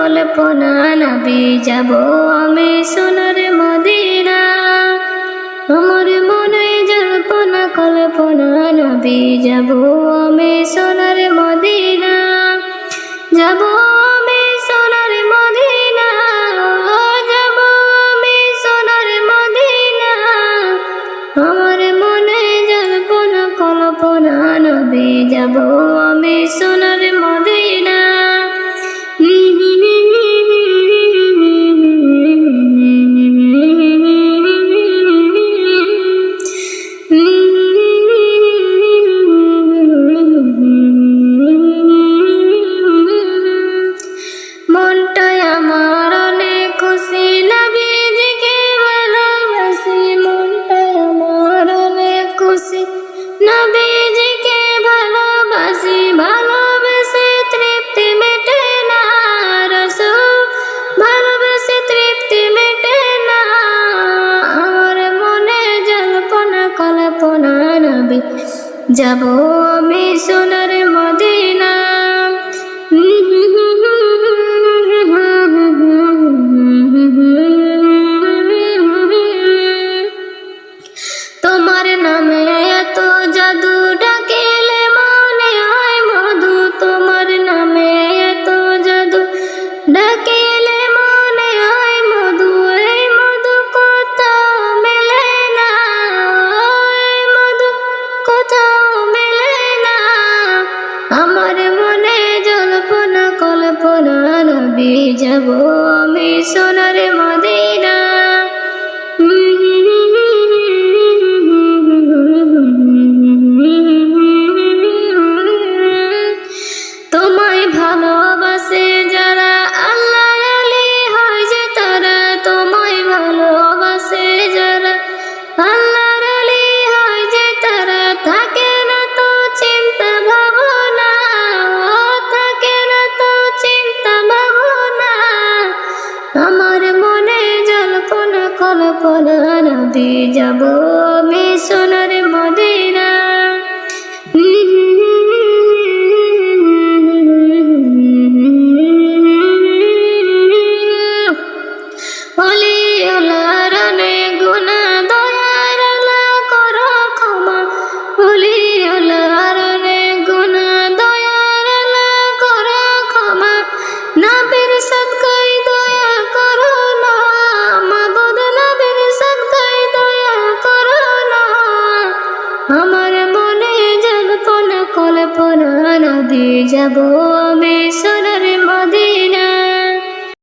কল্পনা নবী যাব আমি সোনার মদিনা। আমার মনে জল্পনা কল্পনা নবী যাব আমি সোনার মদিনা। যাব আমি সোনার মদিনা, যাব আমি সোনার মদিনা। আমার মনে জল্পনা কল্পনা নবী যাব আমি সোনার মদিনা। মনটাই আমার অনেক খুশি নবীজিকে ভালোবাসি। মনটাই আমার অনেক খুশি নবীজিকে ভালোবাসি। ভালোবেসে তৃপ্তি মেটে না রাসূল, ভালোবেসে তৃপ্তি মেটে না। আমার মনে জল্পনা কল্পনা নবী যাব আমি সোনার মদিনা। তোমার নামে এত জাদু ডাকিলে মনে হয় মধু। তোমার নামে এত জাদু ডাকিলে মনে হয় মধু। এই মধু কোথাও মেলে না, এই মধু কোথাও মেলে না। আমার মনে জল্পনা কল্পনা নবী যাব আমি সোনার মদিনা। তোমায় ভালোবাসে যারা আল্লাহর আলি হয় যে তারা। তোমায় ভালোবাসে যারা আল্লাহর আলি হয় যে তারা। থাকে না তো চিন্তা ভাবনা, থাকে না তো চিন্তা ভাবনা। আমার মনে জল্পনা কল্পনা নবী যাব আমি সোনার মদিনা। ওলিউল্লাহর অনেক গুনাহ দয়ার আল্লাহ করো ক্ষমা। ওলিউল্লাহর অনেক গুনাহ দয়ার আল্লাহ করো ক্ষমা। নবীর সাদকায় দয়া করো না মাবুদ, নবীর সাদকায় দয়া করো না। আমার মনে জল্পনা কল্পনা নবী যাব আমি